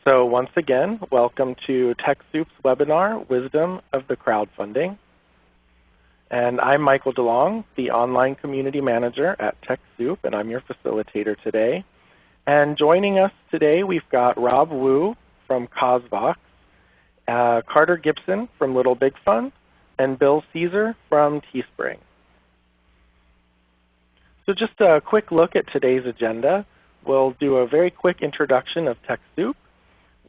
So once again, welcome to TechSoup's webinar, Wisdom of the Crowdfunding. And I'm Michael DeLong, the Online Community Manager at TechSoup, and I'm your facilitator today. And joining us today, we've got Rob Wu from CauseVox, Carter Gibson from Little Big Fun, and Bill Caesar from Teespring. So just a quick look at today's agenda. We'll do a very quick introduction of TechSoup.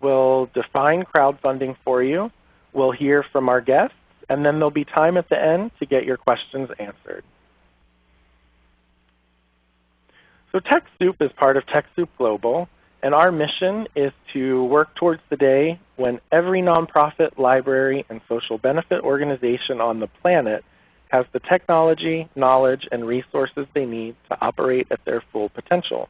We'll define crowdfunding for you. We'll hear from our guests, and then there'll be time at the end to get your questions answered. So TechSoup is part of TechSoup Global, and our mission is to work towards the day when every nonprofit, library, and social benefit organization on the planet has the technology, knowledge, and resources they need to operate at their full potential.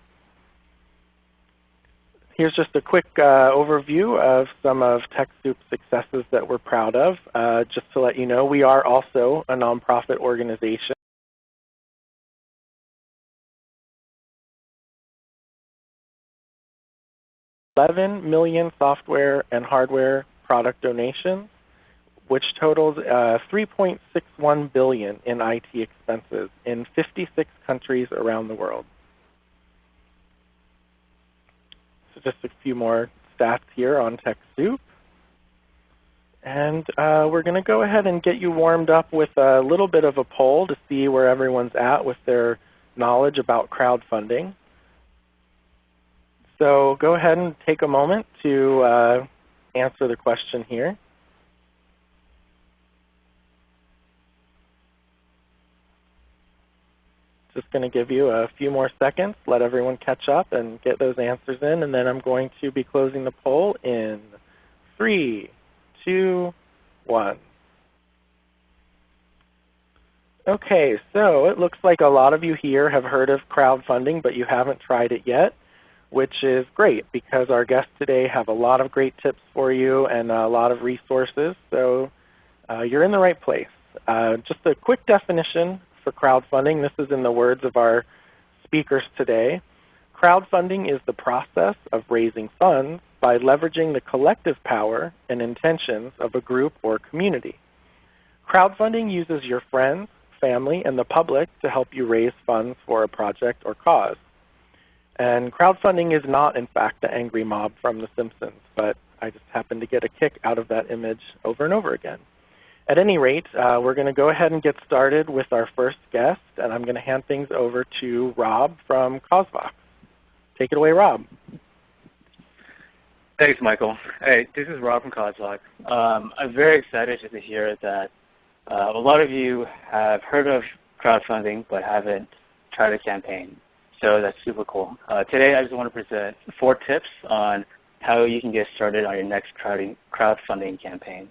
Here's just a quick overview of some of TechSoup's successes that we're proud of. Just to let you know, we are also a nonprofit organization. $11 million software and hardware product donations, which totals $3.61 billion in IT expenses in 56 countries around the world. So just a few more stats here on TechSoup. And we're going to go ahead and get you warmed up with a little bit of a poll to see where everyone's at with their knowledge about crowdfunding. So go ahead and take a moment to answer the question here. Just going to give you a few more seconds, let everyone catch up and get those answers in, and then I'm going to be closing the poll in 3, 2, 1. Okay, so it looks like a lot of you here have heard of crowdfunding, but you haven't tried it yet, which is great because our guests today have a lot of great tips for you and a lot of resources, so you're in the right place. Just a quick definition for crowdfunding. This is in the words of our speakers today. Crowdfunding is the process of raising funds by leveraging the collective power and intentions of a group or community. Crowdfunding uses your friends, family, and the public to help you raise funds for a project or cause. And crowdfunding is not, in fact, the angry mob from The Simpsons, but I just happen to get a kick out of that image over and over again. At any rate, we're going to go ahead and get started with our first guest, and I'm going to hand things over to Rob from CauseVox. Take it away, Rob. Thanks, Michael. Hey, this is Rob from CauseVox. I'm very excited to hear that a lot of you have heard of crowdfunding but haven't tried a campaign, so that's super cool. Today, I just want to present 4 tips on how you can get started on your next crowdfunding campaign.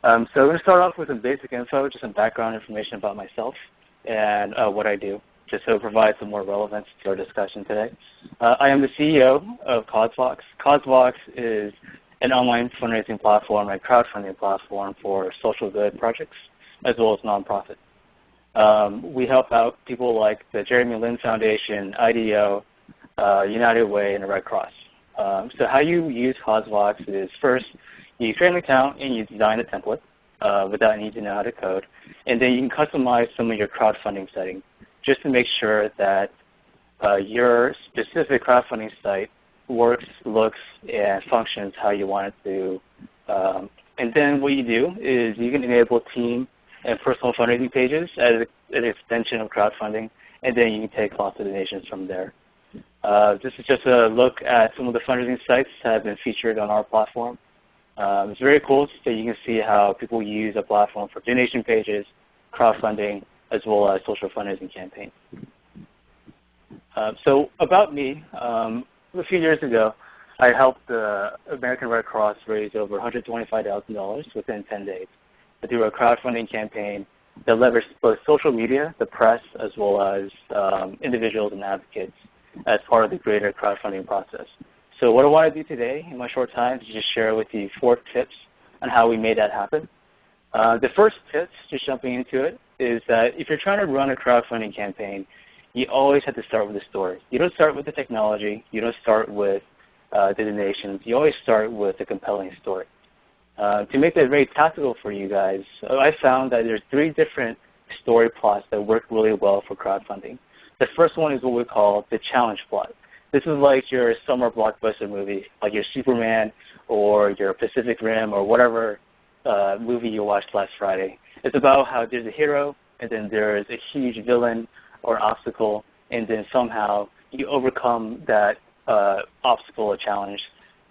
So I'm going to start off with some basic info, just some background information about myself and what I do, just so it provides some more relevance to our discussion today. I am the CEO of CauseVox. CauseVox is an online fundraising platform and crowdfunding platform for social good projects as well as nonprofit. We help out people like the Jeremy Lin Foundation, IDEO, United Way, and the Red Cross. So how you use CauseVox is first, you create an account and you design a template without needing to know how to code. And then you can customize some of your crowdfunding settings just to make sure that your specific crowdfunding site works, looks, and functions how you want it to. And then what you do is you can enable team and personal fundraising pages as an extension of crowdfunding, and then you can take lots of donations from there. This is just a look at some of the fundraising sites that have been featured on our platform. It's very cool so you can see how people use a platform for donation pages, crowdfunding, as well as social fundraising campaigns. So about me, a few years ago, I helped the American Red Cross raise over $125,000 within 10 days through a crowdfunding campaign that leveraged both social media, the press, as well as individuals and advocates as part of the greater crowdfunding process. So what I want to do today in my short time is just share with you 4 tips on how we made that happen. The first tip, just jumping into it, is that if you're trying to run a crowdfunding campaign, you always have to start with the story. You don't start with the technology. You don't start with the donations, you always start with a compelling story. To make that very tactical for you guys, I found that there's 3 different story plots that work really well for crowdfunding. The first one is what we call the challenge plot. This is like your summer blockbuster movie, like your Superman or your Pacific Rim or whatever movie you watched last Friday. It's about how there's a hero, and then there's a huge villain or obstacle, and then somehow you overcome that obstacle or challenge,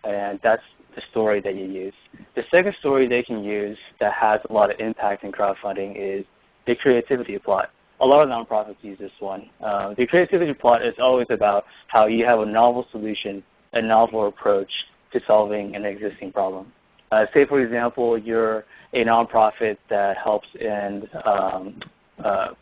and that's the story that you use. The second story they can use that has a lot of impact in crowdfunding is the creativity plot. A lot of nonprofits use this one. The creativity plot is always about how you have a novel solution, a novel approach to solving an existing problem. Say, for example, you're a nonprofit that helps end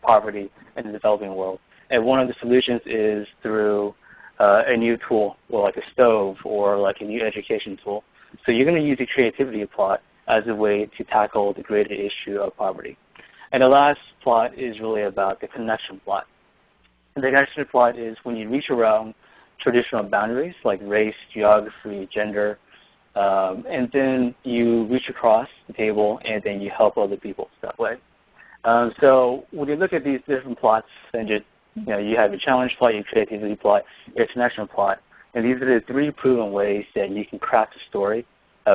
poverty in the developing world. And one of the solutions is through a new tool, or like a stove, or like a new education tool. So you're going to use the creativity plot as a way to tackle the greater issue of poverty. And the last plot is really about the connection plot. And the connection plot is when you reach around traditional boundaries like race, geography, gender, and then you reach across the table and then you help other people that way. So when you look at these different plots, and just, you have your challenge plot, your creativity plot, your connection plot, and these are the 3 proven ways that you can craft a story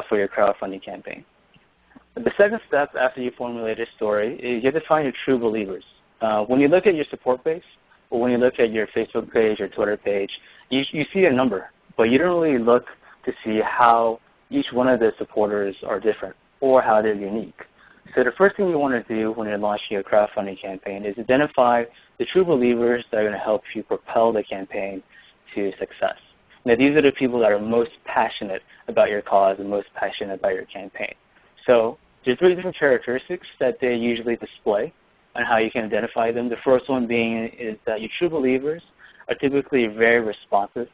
for your crowdfunding campaign. The second step after you formulate a story is you have to find your true believers. When you look at your support base, or when you look at your Facebook page or Twitter page, you see a number, but you don't really look to see how each one of the supporters are different or how they're unique. So the first thing you want to do when you're launching a crowdfunding campaign is identify the true believers that are going to help you propel the campaign to success. Now, these are the people that are most passionate about your cause and most passionate about your campaign. So there's 3 different characteristics that they usually display and how you can identify them. The first one being is that your true believers are typically very responsive.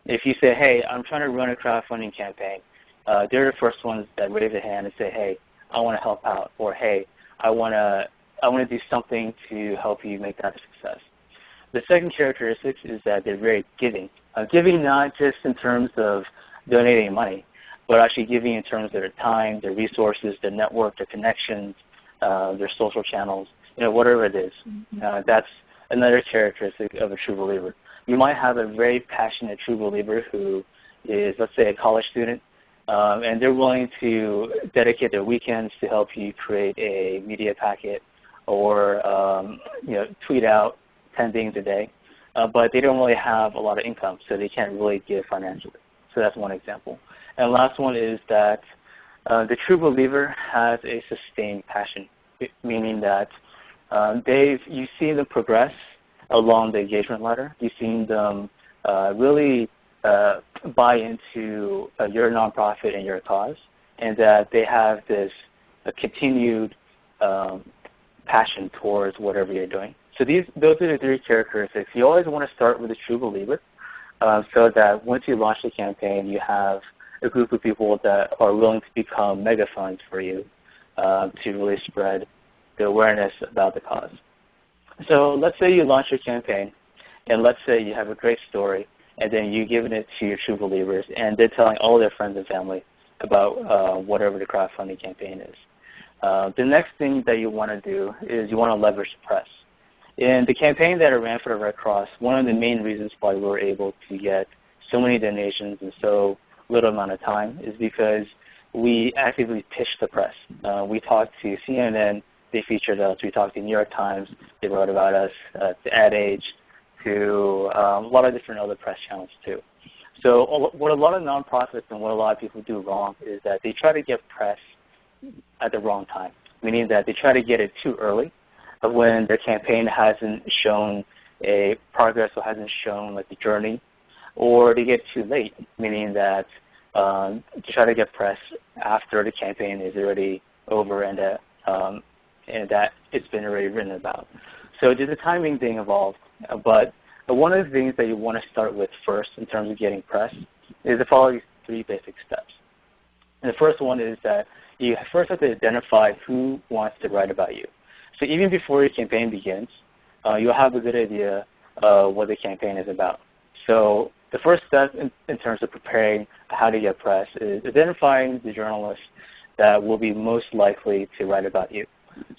If you say, hey, I'm trying to run a crowdfunding campaign, they're the first ones that raise their hand and say, hey, I want to help out, or hey, I want to do something to help you make that a success. The second characteristic is that they're very giving. Giving not just in terms of donating money, but actually giving in terms of their time, their resources, their network, their connections, their social channels, whatever it is. That's another characteristic of a true believer. You might have a very passionate true believer who is, let's say, a college student, and they're willing to dedicate their weekends to help you create a media packet or tweet out 10 things a day, but they don't really have a lot of income, so they can't really give financially. So that's one example. And the last one is that the true believer has a sustained passion, meaning that you've seen them progress along the engagement ladder. You've seen them really buy into your nonprofit and your cause, and that they have this continued passion towards whatever you're doing. So those are the 3 characteristics. You always want to start with a true believer so that once you launch the campaign, you have a group of people that are willing to become megafunds for you to really spread the awareness about the cause. So let's say you launch your campaign, and let's say you have a great story, and then you're giving it to your true believers, and they're telling all their friends and family about whatever the crowdfunding campaign is. The next thing that you want to do is you want to leverage the press. In the campaign that I ran for the Red Cross, one of the main reasons why we were able to get so many donations in so little amount of time is because we actively pitched the press. We talked to CNN, they featured us. We talked to New York Times, they wrote about us, to Ad Age, to a lot of different other press channels too. So what a lot of nonprofits and what a lot of people do wrong is that they try to get press at the wrong time, meaning that they try to get it too early when their campaign hasn't shown a progress or hasn't shown like the journey, or they get too late, meaning that they try to get press after the campaign is already over and that it's been already written about. So there's a timing thing involved, but one of the things that you want to start with first in terms of getting press is to follow these 3 basic steps. And the first one is that you first have to identify who wants to write about you. So even before your campaign begins, you'll have a good idea of what the campaign is about. So the first step in terms of preparing how to get press is identifying the journalists that will be most likely to write about you.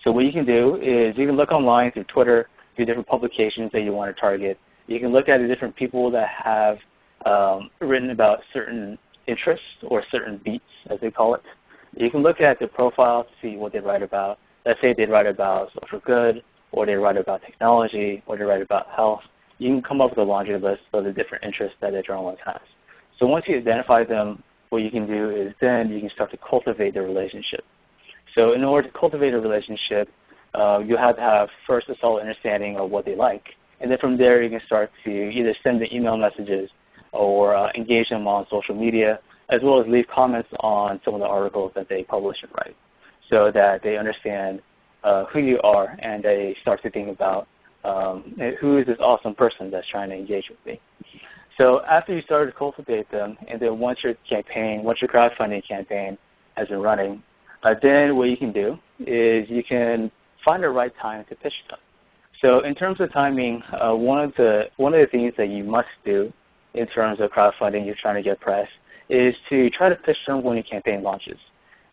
So what you can do is you can look online through Twitter, through different publications that you want to target. You can look at the different people that have written about certain interests or certain beats, as they call it. You can look at their profile to see what they write about. Let's say they write about social good, or they write about technology, or they write about health. You can come up with a laundry list of the different interests that a journalist has. So once you identify them, what you can do is then you can start to cultivate the relationship. So in order to cultivate a relationship, you have to have first a solid understanding of what they like. And then from there, you can start to either send them email messages or engage them on social media, as well as leave comments on some of the articles that they publish and write, so that they understand who you are and they start to think about who is this awesome person that's trying to engage with me. So after you start to cultivate them, and then once your crowdfunding campaign has been running, then what you can do is you can find the right time to pitch them. So in terms of timing, one of the things that you must do in terms of crowdfunding, you're trying to get press, is to try to pitch them when your campaign launches.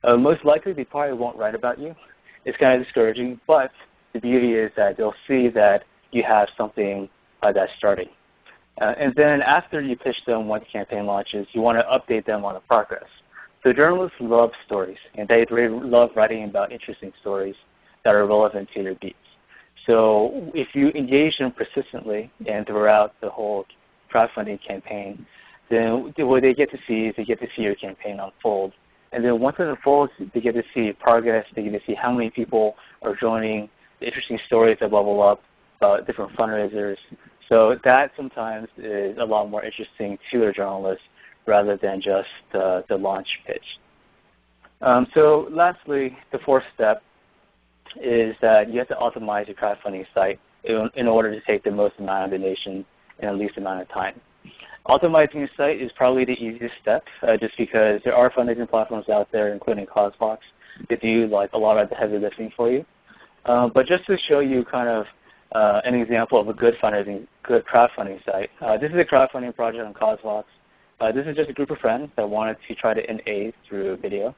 Most likely, they probably won't write about you. It's kind of discouraging, but the beauty is that they'll see that you have something that's starting. And then after you pitch them when the campaign launches, you want to update them on the progress. So journalists love stories, and they love writing about interesting stories that are relevant to their beats. So if you engage them persistently and throughout the whole crowdfunding campaign, then what they get to see is they get to see your campaign unfold. And then once it unfolds, they get to see progress. They get to see how many people are joining, the interesting stories that bubble up about different fundraisers. So that sometimes is a lot more interesting to a journalist rather than just the launch pitch. So lastly, the fourth step is that you have to optimize your crowdfunding site in order to take the most amount of donations in the least amount of time. Optimizing your site is probably the easiest step, just because there are fundraising platforms out there, including CauseVox, that do like a lot of the heavy lifting for you. But just to show you kind of an example of a good crowdfunding site, this is a crowdfunding project on CauseVox. This is just a group of friends that wanted to try to end AIDS through video.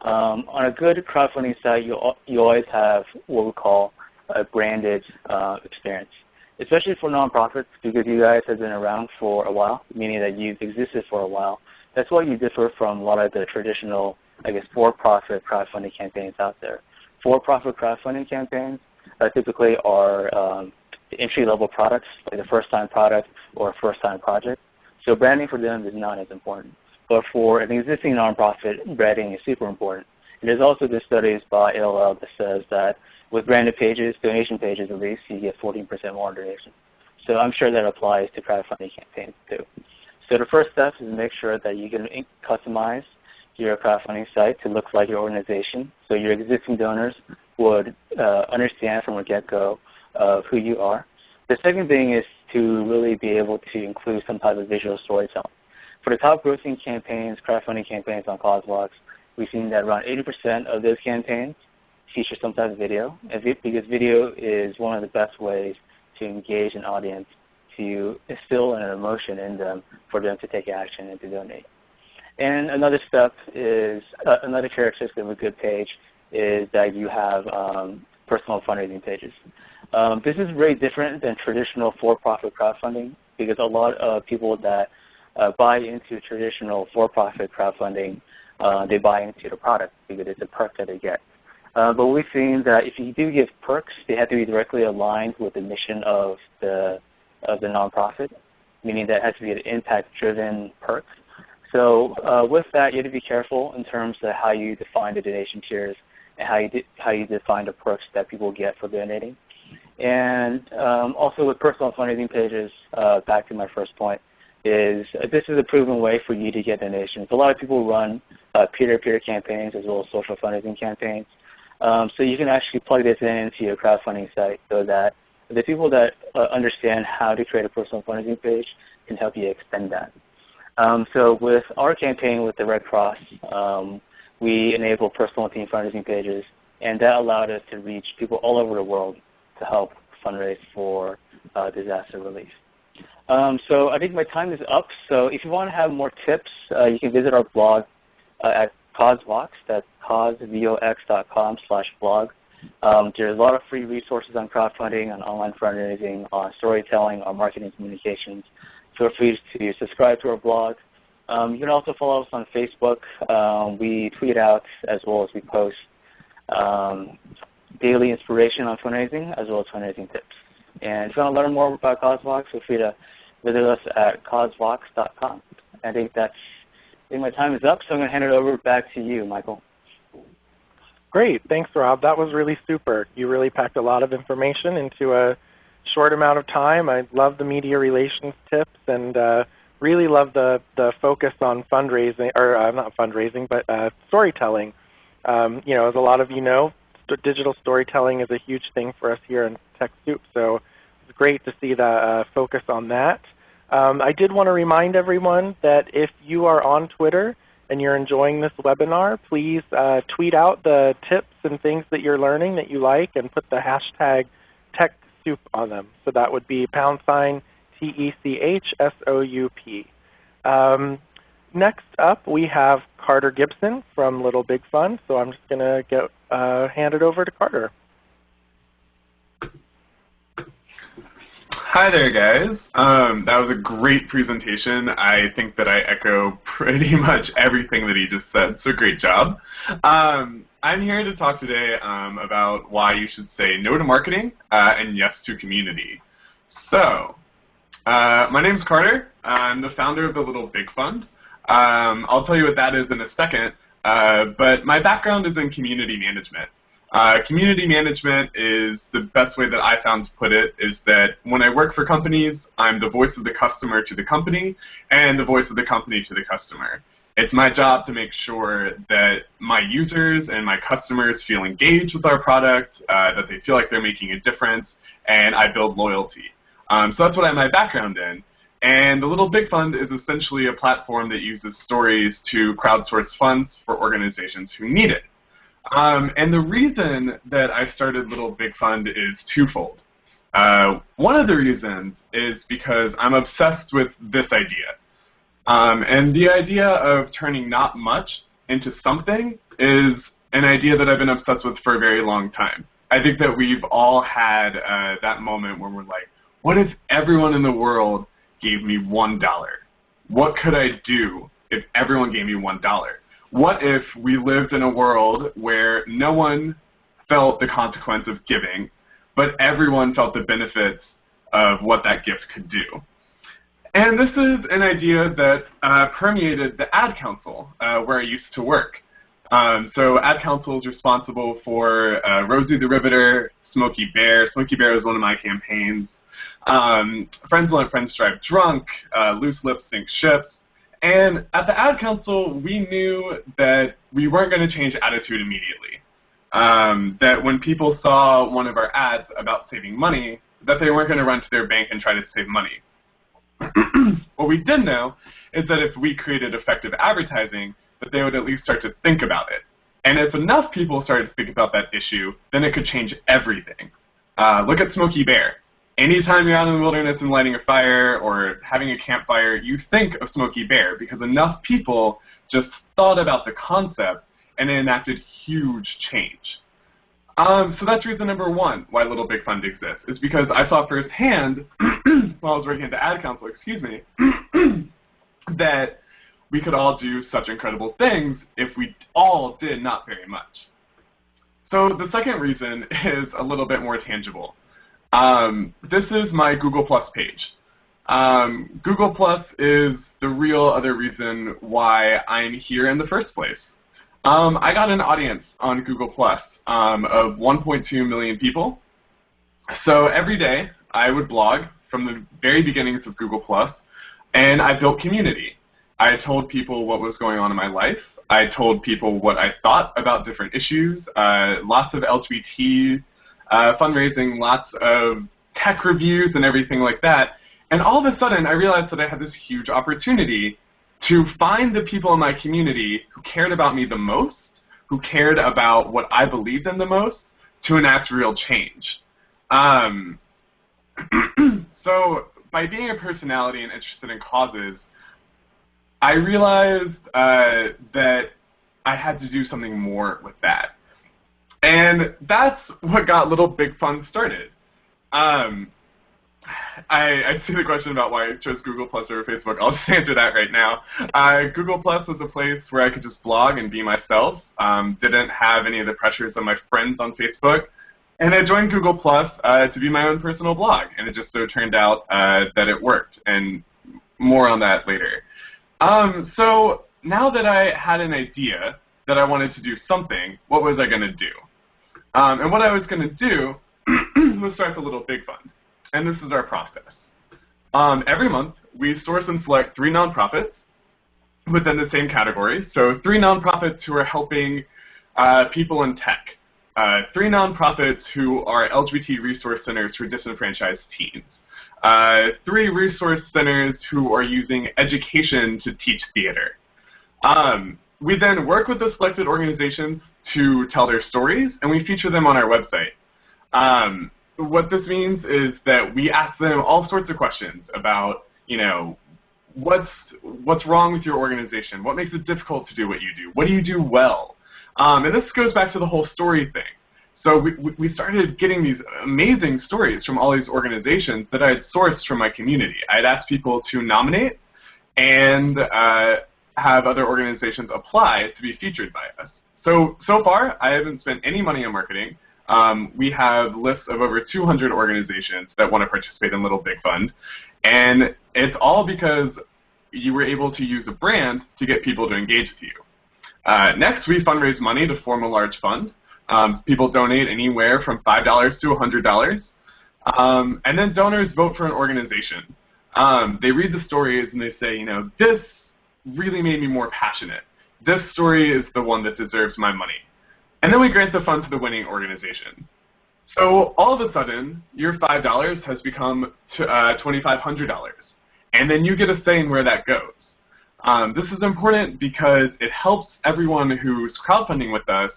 On a good crowdfunding site, you always have what we call a branded experience, especially for nonprofits, because you guys have been around for a while, meaning that you've existed for a while. That's why you differ from a lot of the traditional, I guess, for-profit crowdfunding campaigns out there. For-profit crowdfunding campaigns typically are the entry-level products, like a first-time product or a first-time project. So branding for them is not as important. But for an existing nonprofit, branding is super important. And there's also this studies by ALL that says that with branded pages, donation pages at least, you get 14% more donations. So I'm sure that applies to crowdfunding campaigns too. So the first step is to make sure that you can customize your crowdfunding site to look like your organization, so your existing donors would understand from the get-go of who you are. The second thing is to really be able to include some type of visual storytelling. For the top grossing campaigns, crowdfunding campaigns on CauseVox, we've seen that around 80% of those campaigns feature some type of video, because video is one of the best ways to engage an audience, to instill an emotion in them for them to take action and to donate. And another step is, another characteristic of a good page is that you have personal fundraising pages. This is very different than traditional for-profit crowdfunding, because a lot of people that buy into traditional for-profit crowdfunding, they buy into the product because it's a perk that they get. But we've seen that if you do give perks, they have to be directly aligned with the mission of the nonprofit, meaning that it has to be an impact-driven perk. So with that, you have to be careful in terms of how you define the donation tiers and how you define the perks that people get for donating. And also with personal fundraising pages, back to my first point, is this is a proven way for you to get donations. A lot of people run peer-to-peer campaigns as well as social fundraising campaigns. So you can actually plug this into your crowdfunding site so that the people that understand how to create a personal fundraising page can help you extend that. So with our campaign with the Red Cross, we enable personal team fundraising pages, and that allowed us to reach people all over the world to help fundraise for disaster relief. So I think my time is up. So if you want to have more tips, you can visit our blog at CauseVox. That's causevox.com/blog. There's a lot of free resources on crowdfunding, on online fundraising, on storytelling, on marketing communications. Feel free to subscribe to our blog. You can also follow us on Facebook. We tweet out as well as we post daily inspiration on fundraising as well as fundraising tips. And if you want to learn more about CauseVox, feel free to visit us at causevox.com. I think my time is up, so I'm going to hand it over back to you, Michael. Great. Thanks, Rob. That was really super. You really packed a lot of information into a short amount of time. I love the media relations tips and really love the focus on fundraising, or not fundraising, but storytelling. As a lot of you know, digital storytelling is a huge thing for us here in TechSoup, so it's great to see the focus on that. I did want to remind everyone that if you are on Twitter and you're enjoying this webinar, please tweet out the tips and things that you're learning that you like and put the hashtag TechSoup on them. So that would be #TechSoup. Next up, we have Carter Gibson from Little Big Fund. So I'm just going to hand it over to Carter. Hi there, guys. That was a great presentation. I think that I echo pretty much everything that he just said, so great job. I'm here to talk today about why you should say no to marketing and yes to community. So, my name's Carter. I'm the founder of the Little Big Fund. I'll tell you what that is in a second, but my background is in community management. Community management is the best way that I found to put it, is that when I work for companies, I'm the voice of the customer to the company and the voice of the company to the customer. It's my job to make sure that my users and my customers feel engaged with our product, that they feel like they're making a difference, and I build loyalty. So that's what I have my background in. And the Little Big Fund is essentially a platform that uses stories to crowdsource funds for organizations who need it. And the reason that I started Little Big Fund is twofold. One of the reasons is because I'm obsessed with this idea. And the idea of turning not much into something is an idea that I've been obsessed with for a very long time. I think that we've all had that moment where we're like, what if everyone in the world gave me $1? What could I do if everyone gave me $1? What if we lived in a world where no one felt the consequence of giving, but everyone felt the benefits of what that gift could do? And this is an idea that permeated the Ad Council, where I used to work. So Ad Council is responsible for Rosie the Riveter, Smokey Bear. Smokey Bear is one of my campaigns. Friends Let Friends Drive Drunk, Loose Lips Sink Ships. And at the Ad Council, we knew that we weren't going to change attitude immediately. That when people saw one of our ads about saving money, that they weren't going to run to their bank and try to save money. What we did know is that if we created effective advertising, that they would at least start to think about it. And if enough people started to think about that issue, then it could change everything. Look at Smokey Bear. Anytime you're out in the wilderness and lighting a fire or having a campfire, you think of Smokey Bear because enough people just thought about the concept and it enacted huge change. So that's reason number one why Little Big Fund exists, is because I saw firsthand while I was working at the Ad Council, that we could all do such incredible things if we all did not very much. So the second reason is a little bit more tangible. This is my Google Plus page. Google Plus is the real other reason why I'm here in the first place. I got an audience on Google Plus of 1.2 million people. So every day I would blog from the very beginnings of Google Plus, and I built community. I told people what was going on in my life. I told people what I thought about different issues, lots of LGBT fundraising, lots of tech reviews and everything like that. And all of a sudden, I realized that I had this huge opportunity to find the people in my community who cared about me the most, who cared about what I believed in the most, to enact real change. So by being a personality and interested in causes, I realized that I had to do something more with that. And that's what got Little Big Fun started. I see the question about why I chose Google Plus over Facebook. I'll just answer that right now. Google Plus was a place where I could just blog and be myself. Didn't have any of the pressures of my friends on Facebook. And I joined Google Plus to be my own personal blog. And it just so turned out that it worked. And more on that later. So now that I had an idea that I wanted to do something, what was I going to do? And what I was going to do was start the Little Big Fund. And this is our process. Every month, we source and select 3 nonprofits within the same category. So 3 nonprofits who are helping people in tech. 3 nonprofits who are LGBT resource centers for disenfranchised teens. 3 resource centers who are using education to teach theater. We then work with the selected organizations to tell their stories, and we feature them on our website. What this means is that we ask them all sorts of questions about, what's wrong with your organization? What makes it difficult to do what you do? What do you do well? And this goes back to the whole story thing. So we started getting these amazing stories from all these organizations that I had sourced from my community. I had asked people to nominate and have other organizations apply to be featured by us. So far, I haven't spent any money on marketing. We have lists of over 200 organizations that want to participate in Little Big Fund. And it's all because you were able to use a brand to get people to engage with you. Next, we fundraise money to form a large fund. People donate anywhere from $5 to $100. And then donors vote for an organization. They read the stories and they say, this really made me more passionate. This story is the one that deserves my money. And then we grant the fund to the winning organization. So all of a sudden, your $5 has become $2,500. And then you get a say in where that goes. This is important because it helps everyone who's crowdfunding with us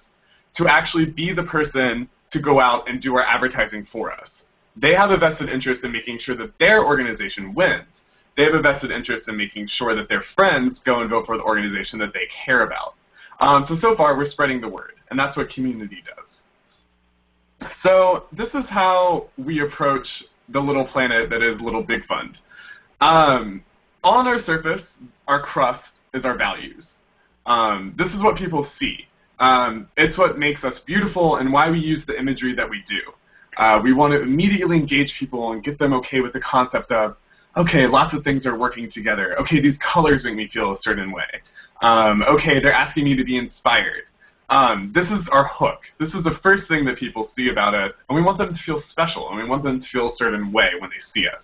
to actually be the person to go out and do our advertising for us. They have a vested interest in making sure that their organization wins. They have a vested interest in making sure that their friends go and vote for the organization that they care about. So far, we're spreading the word, and that's what community does. So this is how we approach the little planet that is Little Big Fund. On our surface, our crust is our values. This is what people see. It's what makes us beautiful and why we use the imagery that we do. We want to immediately engage people and get them okay with the concept of, okay, lots of things are working together. Okay, these colors make me feel a certain way. Okay, they're asking me to be inspired. This is our hook. This is the first thing that people see about us, and we want them to feel special, and we want them to feel a certain way when they see us.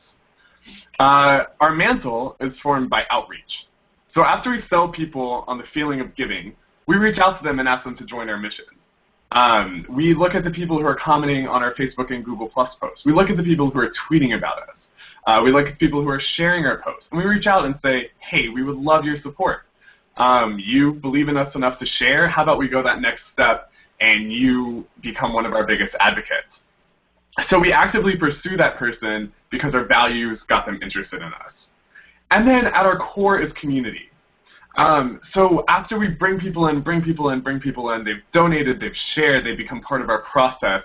Our mantle is formed by outreach. So after we sell people on the feeling of giving, we reach out to them and ask them to join our mission. We look at the people who are commenting on our Facebook and Google Plus posts. We look at the people who are tweeting about us. We look at people who are sharing our posts. And we reach out and say, hey, we would love your support. You believe in us enough to share. How about we go that next step and you become one of our biggest advocates? So we actively pursue that person because our values got them interested in us. And then at our core is community. So after we bring people in, they've donated, they've shared, they become part of our process,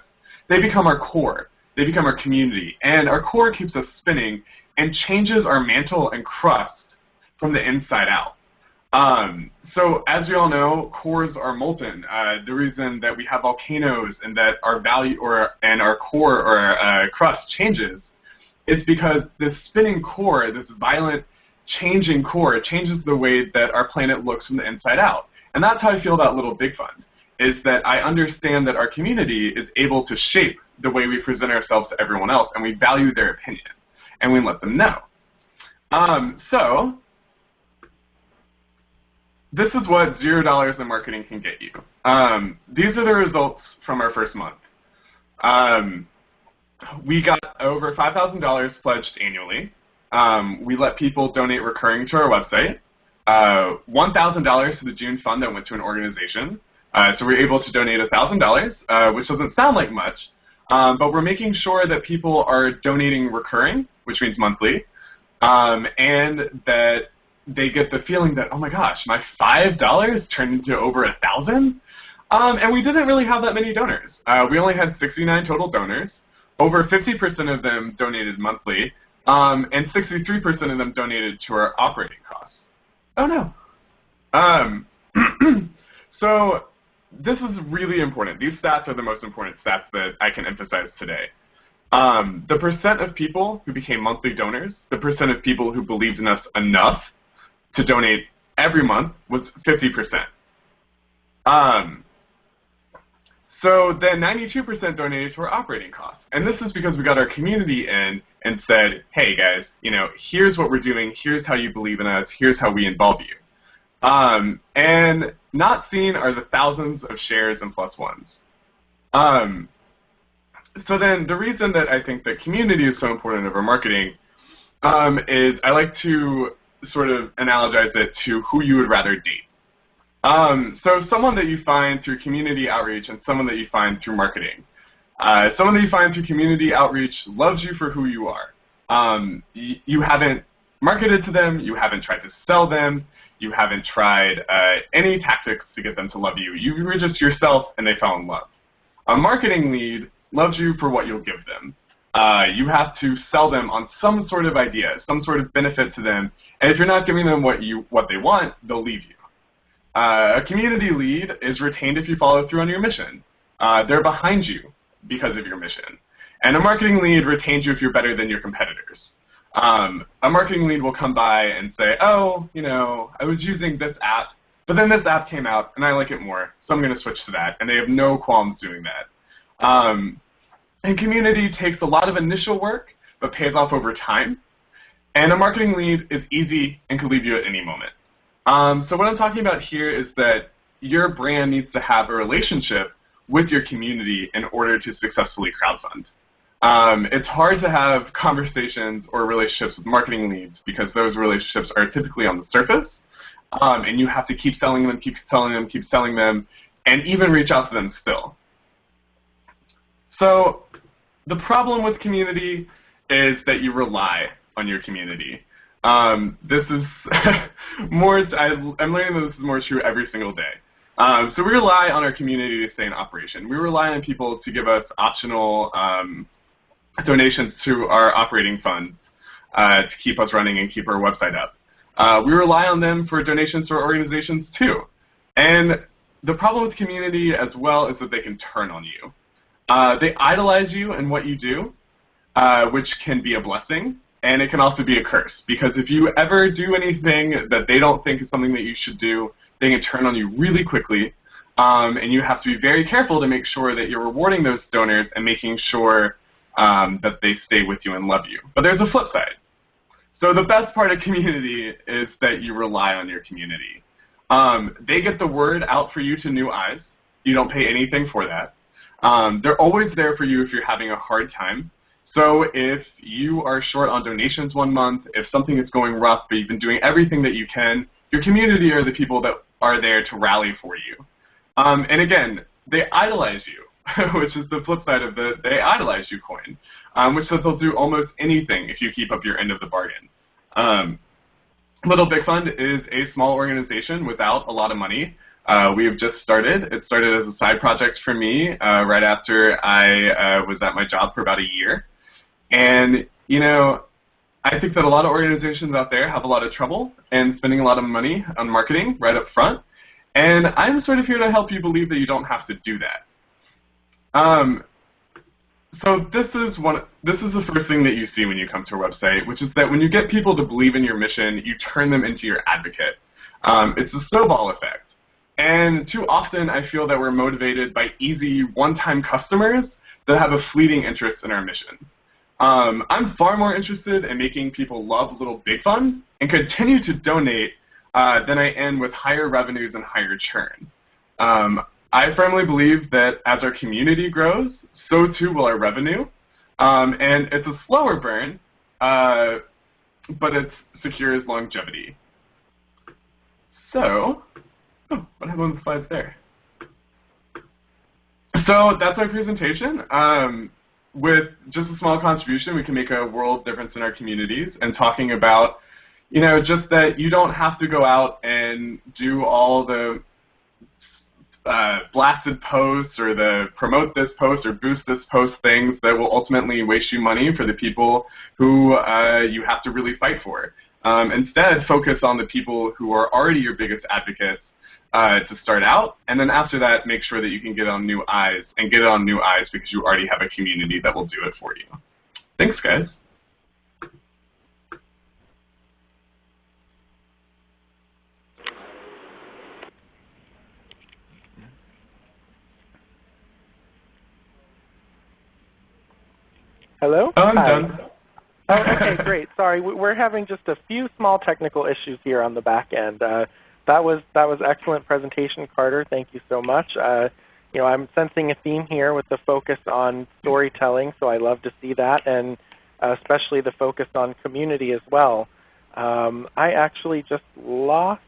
they become our core. They become our community. And our core keeps us spinning and changes our mantle and crust from the inside out. So as you all know, cores are molten. The reason that we have volcanoes and that our value and our core or our crust changes is because this spinning core, this violent changing core, changes the way that our planet looks from the inside out. And that's how I feel about Little Big Fund, is that I understand that our community is able to shape the way we present ourselves to everyone else, and we value their opinion, and we let them know. So this is what $0 in marketing can get you. These are the results from our first month. We got over $5,000 pledged annually. We let people donate recurring to our website. $1,000 to the June fund that went to an organization. So we're able to donate $1,000, which doesn't sound like much, but we're making sure that people are donating recurring, which means monthly. and that they get the feeling that, oh my gosh, my $5 turned into over 1,000? And we didn't really have that many donors. We only had 69 total donors. Over 50% of them donated monthly, and 63% of them donated to our operating costs. Oh no. So this is really important. These stats are the most important stats that I can emphasize today. The percent of people who became monthly donors, the percent of people who believed in us enough to donate every month was 50%. So then 92% donated to our operating costs. And this is because we got our community in and said, hey guys, here's what we're doing, here's how you believe in us, here's how we involve you. And not seen are the thousands of shares and plus ones. So then the reason that I think that community is so important of our marketing is I like to sort of analogize it to who you would rather date. So someone that you find through community outreach and someone that you find through marketing. Someone that you find through community outreach loves you for who you are. You haven't marketed to them, you haven't tried to sell them, you haven't tried any tactics to get them to love you. You were just yourself and they fell in love. A marketing lead loves you for what you'll give them. You have to sell them on some sort of idea, some sort of benefit to them, and if you're not giving them what they want, they'll leave you. A community lead is retained if you follow through on your mission. They're behind you because of your mission. And a marketing lead retains you if you're better than your competitors. A marketing lead will come by and say, oh, I was using this app, but then this app came out and I like it more, so I'm going to switch to that. And they have no qualms doing that. And community takes a lot of initial work, but pays off over time. And a marketing lead is easy and can leave you at any moment. So what I'm talking about here is that your brand needs to have a relationship with your community in order to successfully crowdfund. It's hard to have conversations or relationships with marketing leads because those relationships are typically on the surface, and you have to keep selling them, keep selling them, keep selling them, and even reach out to them still. So the problem with community is that you rely on your community. This is more, I'm learning that this is more true every single day. So we rely on our community to stay in operation. We rely on people to give us optional donations to our operating funds to keep us running and keep our website up. We rely on them for donations to our organizations too. And the problem with community as well is that they can turn on you. They idolize you and what you do, which can be a blessing. And it can also be a curse, because if you ever do anything that they don't think is something that you should do, they can turn on you really quickly, and you have to be very careful to make sure that you're rewarding those donors and making sure that they stay with you and love you. But there's a flip side. So the best part of community is that you rely on your community. They get the word out for you to new eyes. You don't pay anything for that. They're always there for you if you're having a hard time. So if you are short on donations one month, if something is going rough, but you've been doing everything that you can, your community are the people that are there to rally for you. And again, they idolize you, which is the flip side of the they idolize you coin, which says they'll do almost anything if you keep up your end of the bargain. Little Big Fund is a small organization without a lot of money. We have just started. It started as a side project for me right after I was at my job for about a year. And, I think that a lot of organizations out there have a lot of trouble and spending a lot of money on marketing right up front. And I'm sort of here to help you believe that you don't have to do that. So this is the first thing that you see when you come to our website, which is that when you get people to believe in your mission, you turn them into your advocate. It's a snowball effect. And too often I feel that we're motivated by easy one-time customers that have a fleeting interest in our mission. I'm far more interested in making people love Little Big Fun and continue to donate than I am with higher revenues and higher churn. I firmly believe that as our community grows, so too will our revenue. And it's a slower burn, but it's secure as longevity. So, what happened on the slides there? So that's my presentation. with just a small contribution, we can make a world difference in our communities, and talking about, just that you don't have to go out and do all the blasted posts or the promote this post or boost this post things that will ultimately waste you money for the people who you have to really fight for. Instead, focus on the people who are already your biggest advocates to start out, and then after that, make sure that you can get on new eyes, and get it on new eyes because you already have a community that will do it for you. Thanks, guys. Hello? Oh, I'm Hi. done. Oh, okay, great. Sorry, we're having just a few small technical issues here on the back end. That was excellent presentation, Carter. Thank you so much. I'm sensing a theme here with the focus on storytelling, so I love to see that, and especially the focus on community as well. I actually just lost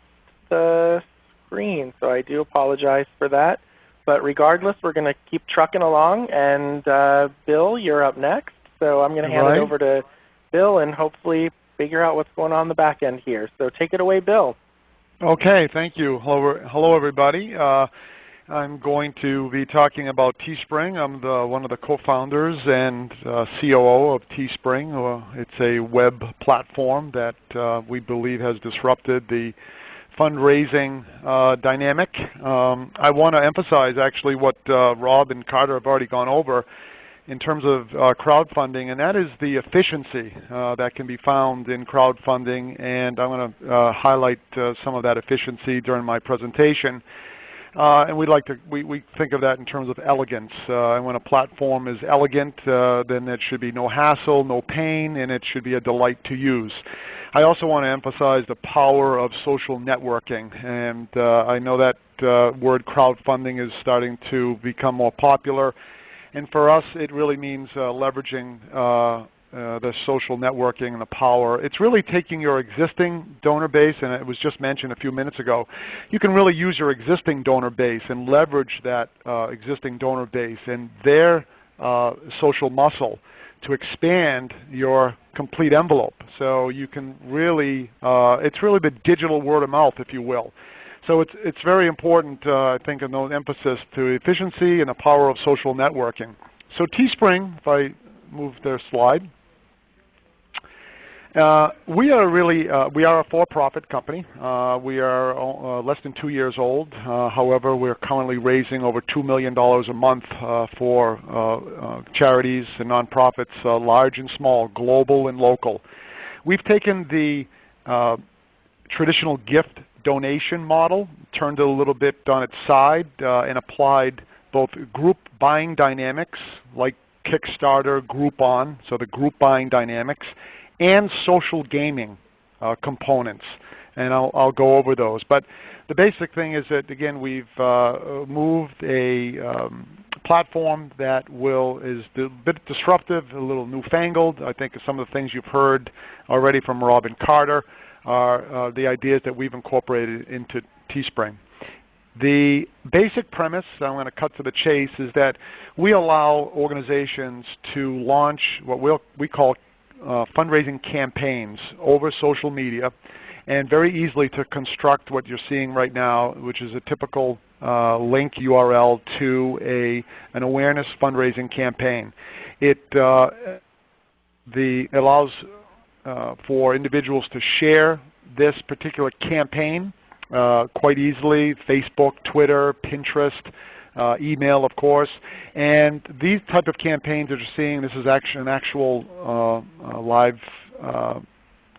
the screen, so I do apologize for that. But regardless, we're going to keep trucking along, and Bill, you're up next. So I'm going to hand it over to Bill and hopefully figure out what's going on in the back end here. So take it away, Bill. Okay, thank you. Hello everybody. I'm going to be talking about Teespring. I'm one of the co-founders and COO of Teespring. It's a web platform that we believe has disrupted the fundraising dynamic. I want to emphasize actually what Rob and Carter have already gone over in terms of crowdfunding, and that is the efficiency that can be found in crowdfunding, and I'm going to highlight some of that efficiency during my presentation. And we think of that in terms of elegance. And when a platform is elegant, then it should be no hassle, no pain, and it should be a delight to use. I also want to emphasize the power of social networking, and I know that word crowdfunding is starting to become more popular. And for us, it really means leveraging the social networking and the power. It's really taking your existing donor base, and it was just mentioned a few minutes ago. You can really use your existing donor base and leverage that existing donor base and their social muscle to expand your complete envelope. So you can really, it's really the digital word of mouth, if you will. So it's very important, I think, in those emphasis to efficiency and the power of social networking. So Teespring, if I move their slide, we are a for-profit company. We are less than 2 years old. However, we're currently raising over $2 million a month for charities and nonprofits, large and small, global and local. We've taken the traditional gift donation model, turned it a little bit on its side, and applied both group buying dynamics like Kickstarter, Groupon, so the group buying dynamics, and social gaming components. And I'll go over those. But the basic thing is that, again, we've moved a platform that is a bit disruptive, a little newfangled. I think some of the things you've heard already from Rob and Carter are the ideas that we've incorporated into Teespring. The basic premise, I'm going to cut to the chase, is that we allow organizations to launch what we call fundraising campaigns over social media, and very easily to construct what you're seeing right now, which is a typical link URL to an awareness fundraising campaign. It allows for individuals to share this particular campaign quite easily: Facebook, Twitter, Pinterest, email, of course. And these type of campaigns that you're seeing, this is actually an actual live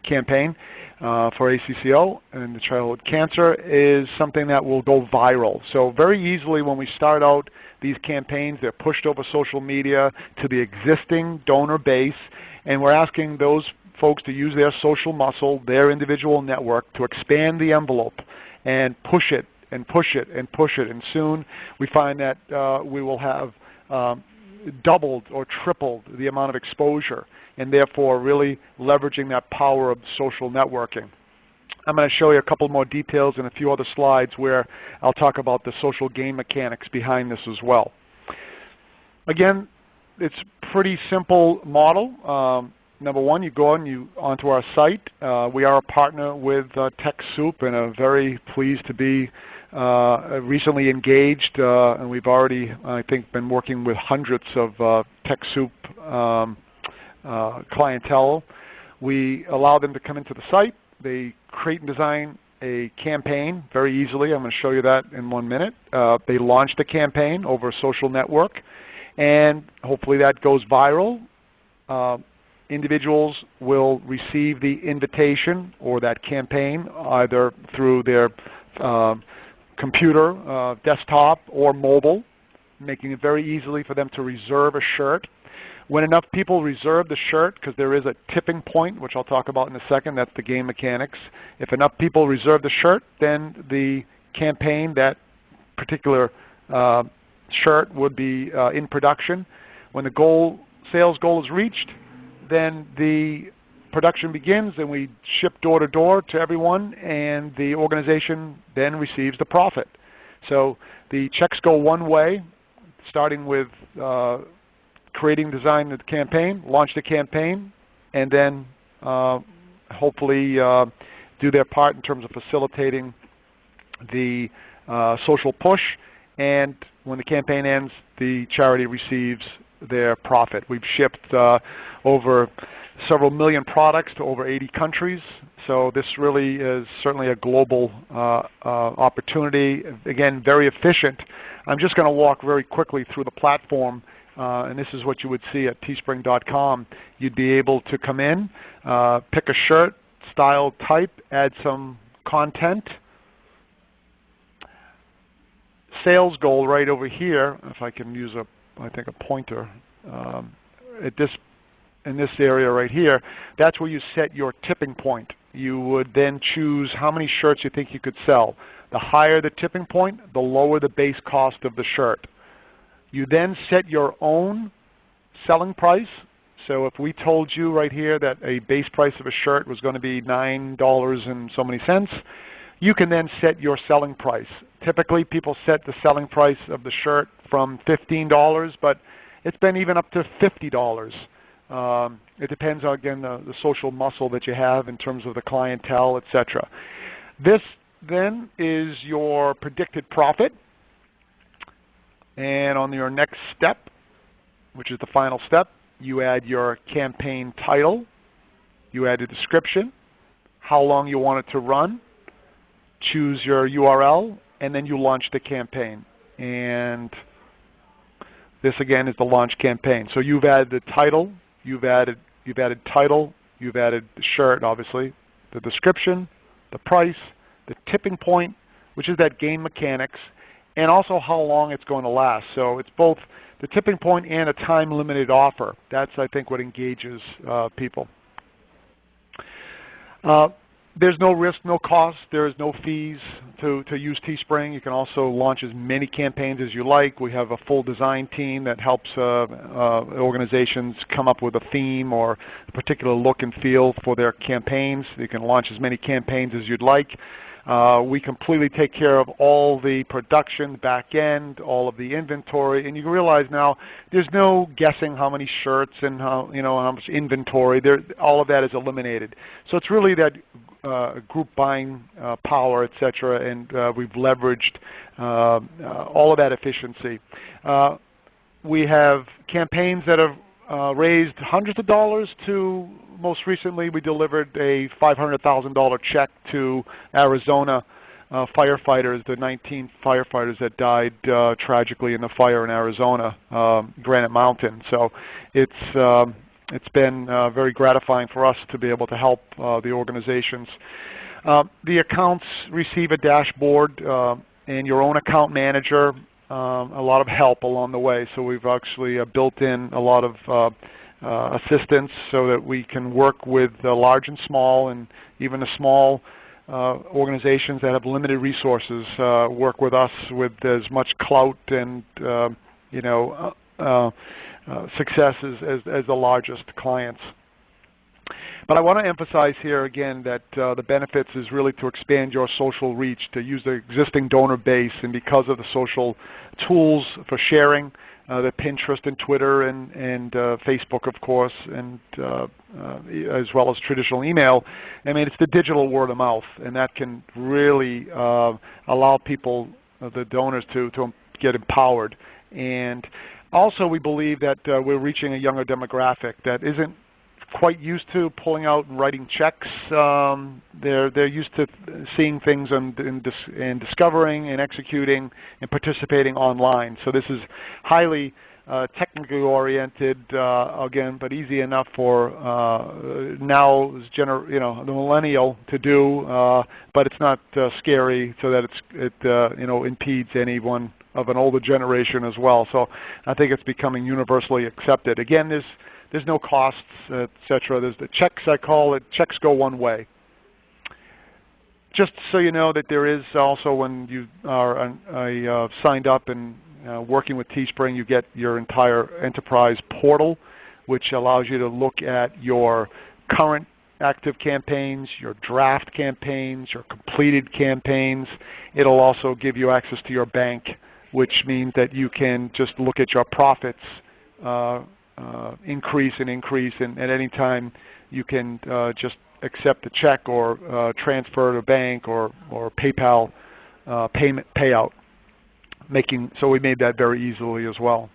campaign for ACCO and the childhood cancer, is something that will go viral. So very easily when we start out these campaigns, they're pushed over social media to the existing donor base, and we're asking those folks to use their social muscle, their individual network, to expand the envelope and push it and push it and push it. And soon we find that we will have doubled or tripled the amount of exposure, and therefore really leveraging that power of social networking. I'm going to show you a couple more details in a few other slides where I'll talk about the social game mechanics behind this as well. Again, it's pretty simple model. Number one, you go onto our site. We are a partner with TechSoup, and are very pleased to be recently engaged, and we've already, I think, been working with hundreds of TechSoup clientele. We allow them to come into the site. They create and design a campaign very easily. I'm going to show you that in 1 minute. They launch the campaign over a social network, and hopefully that goes viral. Individuals will receive the invitation or that campaign either through their computer, desktop, or mobile, making it very easily for them to reserve a shirt. When enough people reserve the shirt, because there is a tipping point, which I'll talk about in a second, that's the game mechanics. If enough people reserve the shirt, then the campaign, that particular shirt would be in production. When the sales goal is reached, then the production begins, and we ship door to door to everyone, and the organization then receives the profit. So the checks go one way, starting with creating, design the campaign, launch the campaign, and then hopefully do their part in terms of facilitating the social push. And when the campaign ends, the charity receives their profit. We've shipped over several million products to over 80 countries. So this really is certainly a global opportunity. Again, very efficient. I'm just going to walk very quickly through the platform, and this is what you would see at teespring.com. You'd be able to come in, pick a shirt, style, type, add some content. Sales goal right over here, if I can use a pointer, in this area right here, that's where you set your tipping point. You would then choose how many shirts you think you could sell. The higher the tipping point, the lower the base cost of the shirt. You then set your own selling price. So if we told you right here that a base price of a shirt was going to be $9 and so many cents, you can then set your selling price. Typically, people set the selling price of the shirt from $15, but it's been even up to $50. It depends on, again, the social muscle that you have in terms of the clientele, etc. This then is your predicted profit. And on your next step, which is the final step, you add your campaign title, you add a description, how long you want it to run, choose your URL, and then you launch the campaign. And this again is the launch campaign. So you've added the title, you've added title, you've added the shirt, obviously, the description, the price, the tipping point, which is that game mechanics, and also how long it's going to last. So it's both the tipping point and a time-limited offer. That's, I think, what engages people. There's no risk, no cost. There is no fees to use Teespring. You can also launch as many campaigns as you like. We have a full design team that helps organizations come up with a theme or a particular look and feel for their campaigns. You can launch as many campaigns as you'd like. We completely take care of all the production, back end, all of the inventory, and you realize now there's no guessing how many shirts and how much inventory. All of that is eliminated. So it's really that group buying power, etc., and we've leveraged all of that efficiency. We have campaigns that have raised hundreds of dollars to, most recently we delivered a $500,000 check to Arizona firefighters, the 19 firefighters that died tragically in the fire in Arizona, Granite Mountain. So it's been very gratifying for us to be able to help the organizations. The accounts receive a dashboard and your own account manager, a lot of help along the way. So we've actually built in a lot of assistance so that we can work with the large and small, and even the small organizations that have limited resources work with us with as much clout and success as the largest clients. But I want to emphasize here again that the benefits is really to expand your social reach, to use the existing donor base, and because of the social tools for sharing, the Pinterest and Twitter and Facebook, of course, and as well as traditional email. I mean, it's the digital word of mouth, and that can really allow people, the donors, to get empowered. And also, we believe that we're reaching a younger demographic that isn't quite used to pulling out and writing checks. They're used to seeing things and discovering and executing and participating online. So this is highly technically oriented, again, but easy enough for now, the millennial to do. But it's not scary, so that it impedes anyone of an older generation as well. So I think it's becoming universally accepted. Again, there's no costs, etc. There's the checks, I call it, checks go one way. Just so you know that there is also, when you are signed up and working with Teespring, you get your entire enterprise portal, which allows you to look at your current active campaigns, your draft campaigns, your completed campaigns. It'll also give you access to your bank, which means that you can just look at your profits increase, and at any time you can just accept a check or transfer to a bank or PayPal payout. So we made that very easily as well.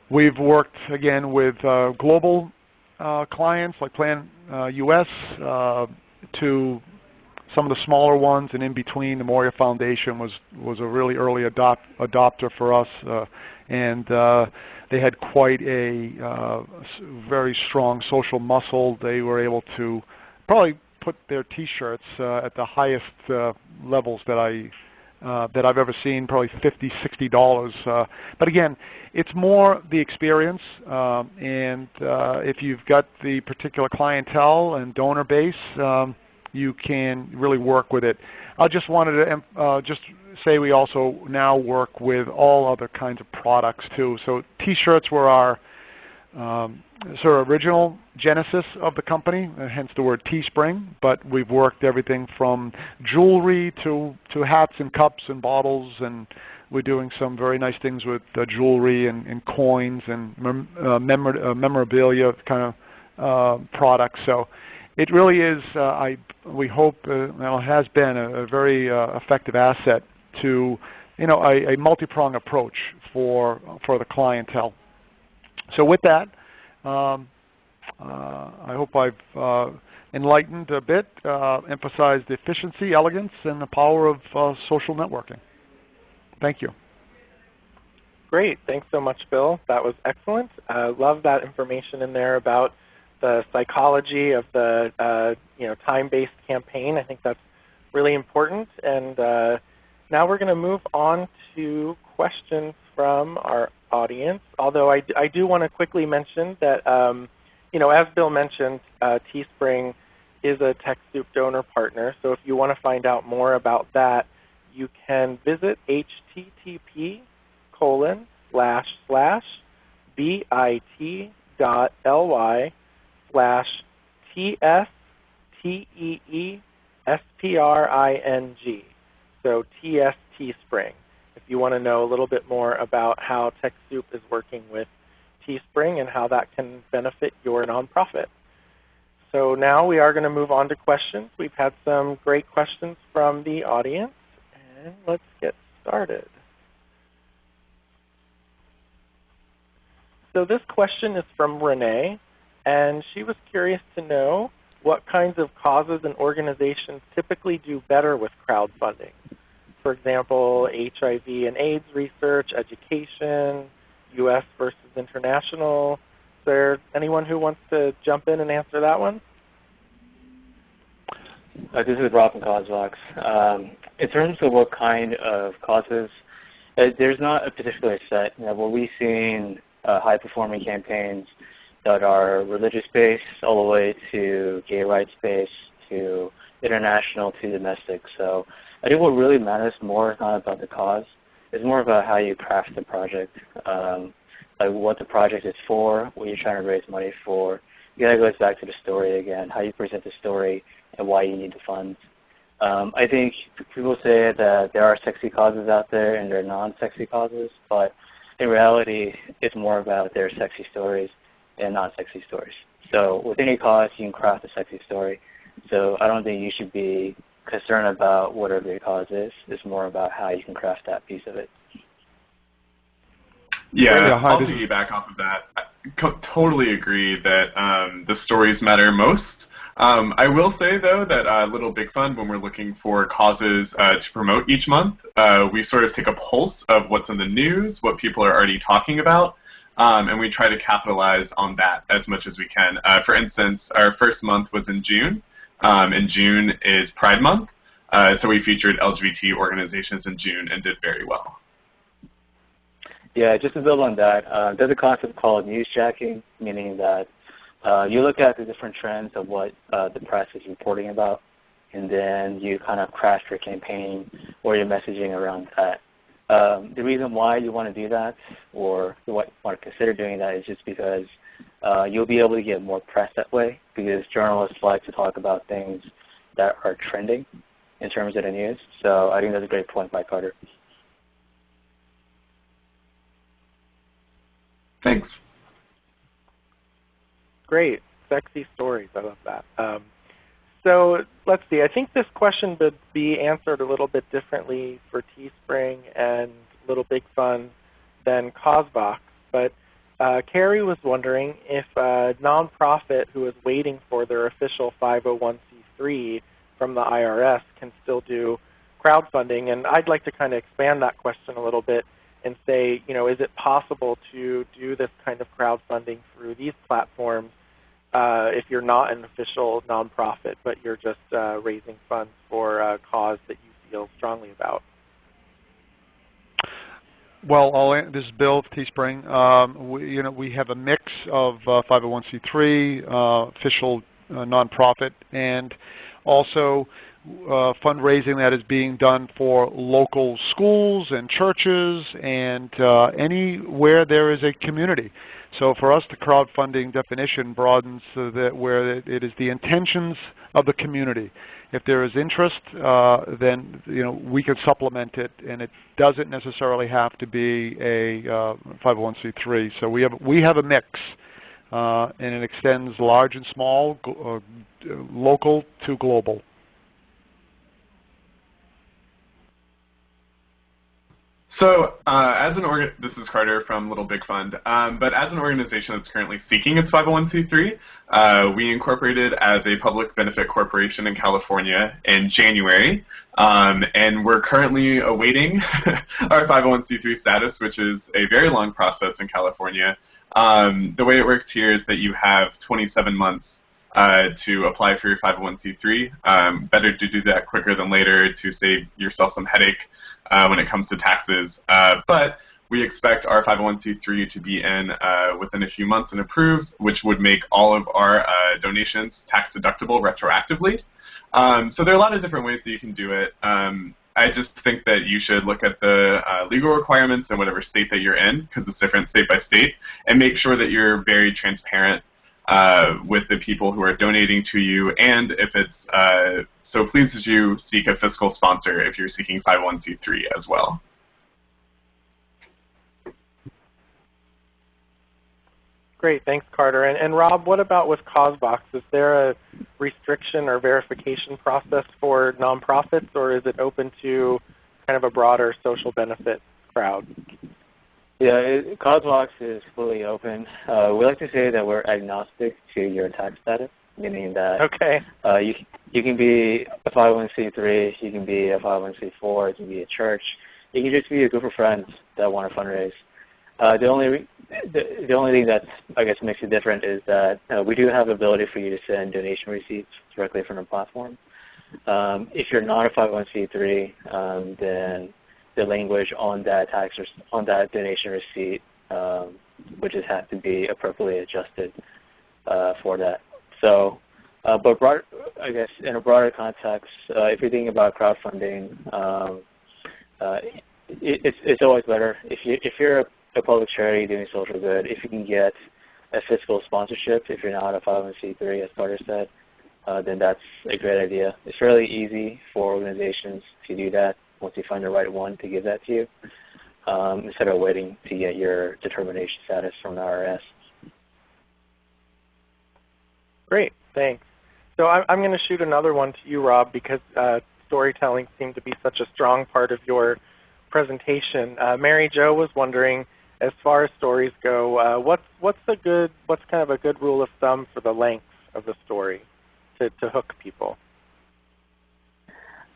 We've worked again with global clients like Plan US to some of the smaller ones, and in between, the Moria Foundation was a really early adopter for us, and they had quite a very strong social muscle. They were able to probably put their T-shirts at the highest levels that I've ever seen, probably $50, $60. But again, it's more the experience, and if you've got the particular clientele and donor base, you can really work with it. I just wanted to just say we also now work with all other kinds of products too. So T-shirts were our sort of original genesis of the company, hence the word Teespring, but we've worked everything from jewelry to hats and cups and bottles, and we're doing some very nice things with jewelry and coins and memorabilia kind of products. So it really is, we hope, it has been a very effective asset to, a multi-pronged approach for the clientele. So with that, I hope I've enlightened a bit, emphasized the efficiency, elegance, and the power of social networking. Thank you. Great. Thanks so much, Bill. That was excellent. Love that information in there about the psychology of the time-based campaign. I think that's really important. And now we're going to move on to questions from our audience. Although I do want to quickly mention that, as Bill mentioned, Teespring is a TechSoup donor partner. So if you want to find out more about that, you can visit bit.ly/bit/TSTEESPRING. So TS Teespring, if you want to know a little bit more about how TechSoup is working with Teespring and how that can benefit your nonprofit. So now we are going to move on to questions. We've had some great questions from the audience, and let's get started. So this question is from Renee, and she was curious to know what kinds of causes and organizations typically do better with crowdfunding. For example, HIV and AIDS research, education, U.S. versus international. Is there anyone who wants to jump in and answer that one? This is Rob from Cosvox. In terms of what kind of causes, there's not a particular set. What we've seen high-performing campaigns that are religious-based all the way to gay rights-based to international to domestic. So I think what really matters more is not about the cause. It's more about how you craft the project. like what the project is for, what you're trying to raise money for. Again, it goes back to the story again, how you present the story and why you need the funds. I think people say that there are sexy causes out there and there are non-sexy causes, but in reality, it's more about their sexy stories and non-sexy stories. So with any cause, you can craft a sexy story. So I don't think you should be concerned about whatever your cause is. It's more about how you can craft that piece of it. Yeah, I'll piggyback off of that. I totally agree that the stories matter most. I will say, though, that Little Big Fund, when we're looking for causes to promote each month, we sort of take a pulse of what's in the news, what people are already talking about, and we try to capitalize on that as much as we can. For instance, our first month was in June, and June is Pride Month, so we featured LGBT organizations in June and did very well. Yeah, just to build on that, there's a concept called newsjacking, meaning that you look at the different trends of what the press is reporting about, and then you kind of craft your campaign or your messaging around that. The reason why you want to do that, or you want to consider doing that, is just because you'll be able to get more press that way, because journalists like to talk about things that are trending in terms of the news. So I think that's a great point by Carter. Thanks. Great. Sexy stories. I love that. So let's see. I think this question would be answered a little bit differently for Teespring and Little Big Fund than CauseVox. But Carrie was wondering if a nonprofit who is waiting for their official 501c3 from the IRS can still do crowdfunding. And I'd like to kind of expand that question a little bit and say, is it possible to do this kind of crowdfunding through these platforms if you're not an official nonprofit, but you're just raising funds for a cause that you feel strongly about? Well, this is Bill of Teespring. We have a mix of 501c3, official nonprofit, and also fundraising that is being done for local schools and churches and anywhere there is a community. So for us, the crowdfunding definition broadens so that where it is the intentions of the community. If there is interest, then we could supplement it, and it doesn't necessarily have to be a 501c3. So we have a mix, and it extends large and small, local to global. So this is Carter from Little Big Fund, but as an organization that's currently seeking its 501c3, we incorporated as a public benefit corporation in California in January, and we're currently awaiting our 501c3 status, which is a very long process in California. The way it works here is that you have 27 months to apply for your 501c3. Better to do that quicker than later to save yourself some headache when it comes to taxes. But we expect our 501c3 to be in within a few months and approved, which would make all of our donations tax deductible retroactively. So there are a lot of different ways that you can do it. I just think that you should look at the legal requirements in whatever state that you're in, because it's different state by state, and make sure that you're very transparent with the people who are donating to you, and if it's so pleases you, seek a fiscal sponsor if you're seeking 501c3 as well. Great, thanks, Carter. And Rob, what about with CauseVox? Is there a restriction or verification process for nonprofits, or is it open to kind of a broader social benefit crowd? Yeah, CauseVox is fully open. We like to say that we're agnostic to your tax status, meaning that you can be a 501c3, you can be a 501c4, you can be a church, you can just be a group of friends that want to fundraise. The only thing that I guess makes it different is that we do have the ability for you to send donation receipts directly from the platform. If you're not a 501c3, then the language on that donation receipt would just have to be appropriately adjusted for that. So, but I guess in a broader context, if you're thinking about crowdfunding, it's always better if you're a public charity doing social good, if you can get a fiscal sponsorship, if you're not a 501c3, as Carter said, then that's a great idea. It's fairly easy for organizations to do that once you find the right one to give that to you, instead of waiting to get your determination status from the IRS. Great, thanks. So I'm going to shoot another one to you, Rob, because storytelling seemed to be such a strong part of your presentation. Mary Jo was wondering, as far as stories go, what's kind of a good rule of thumb for the length of the story to hook people?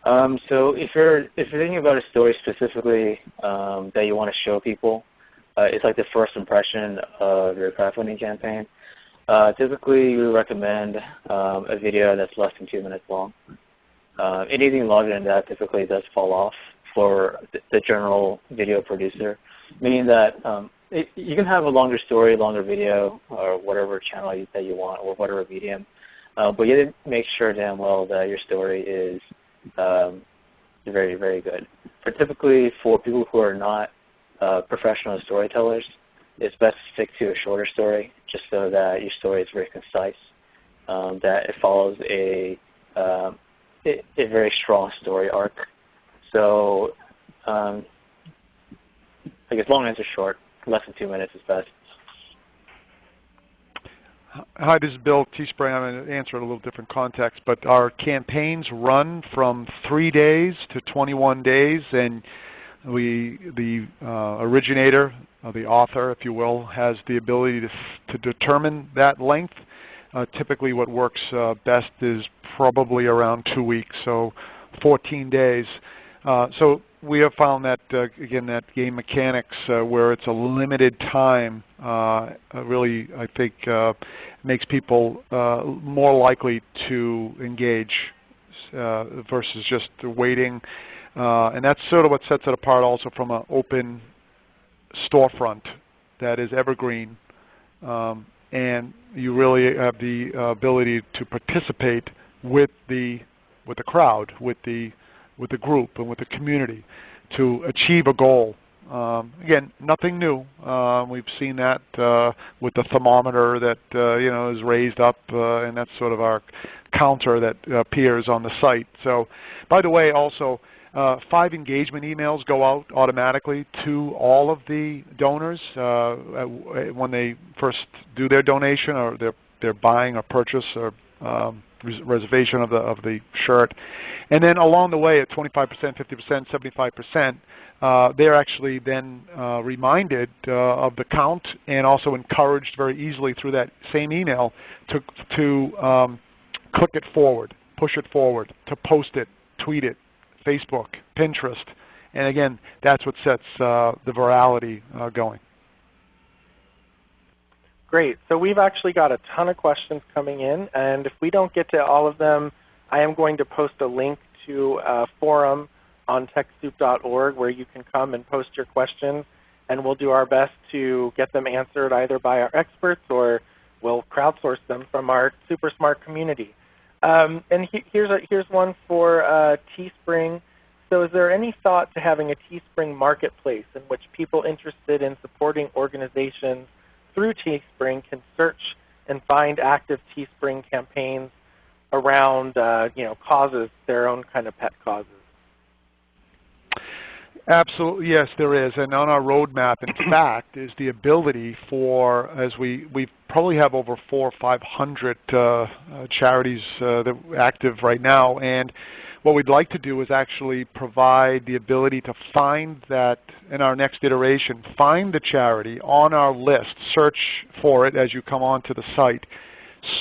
So if you're thinking about a story specifically that you want to show people, it's like the first impression of your crowdfunding campaign. Typically, we recommend a video that's less than 2 minutes long. Anything longer than that typically does fall off for the general video producer, meaning that you can have a longer story, longer video, or whatever channel that you want, or whatever medium, but you have to make sure damn well that your story is very, very good. Typically, for people who are not professional storytellers, it's best to stick to a shorter story, just so that your story is very concise, that it follows a very strong story arc. So I guess long answer short, less than 2 minutes is best. Hi, this is Bill Teespring. I'm going to answer in a little different context, but our campaigns run from 3 days to 21 days, and the originator, the author, if you will, has the ability to determine that length. Typically what works best is probably around 2 weeks, so 14 days. So we have found that, again, that game mechanics where it's a limited time really, I think, makes people more likely to engage versus just waiting. And that's sort of what sets it apart also from an open storefront that is evergreen. And you really have the ability to participate with the crowd, with the group, and with the community to achieve a goal. Again, nothing new. We've seen that with the thermometer that is raised up, and that's sort of our counter that appears on the site. So, by the way, also 5 engagement emails go out automatically to all of the donors when they first do their donation, or they're buying or purchase or reservation of the shirt. And then along the way at 25%, 50%, 75%, they're actually then reminded of the count and also encouraged very easily through that same email to click it forward, push it forward, to post it, tweet it, Facebook, Pinterest. And again, that's what sets the virality going. Great. So we've actually got a ton of questions coming in, and if we don't get to all of them, I am going to post a link to a forum on TechSoup.org where you can come and post your questions, and we'll do our best to get them answered either by our experts or we'll crowdsource them from our super smart community. And here's one for Teespring. So is there any thought to having a Teespring marketplace in which people interested in supporting organizations through Teespring can search and find active Teespring campaigns around causes, their own kind of pet causes? Absolutely, yes, there is. And on our roadmap, in fact, is the ability for, as we probably have over 400 or 500 charities that are active right now, and what we'd like to do is actually provide the ability to find that in our next iteration, find the charity on our list, search for it as you come onto the site,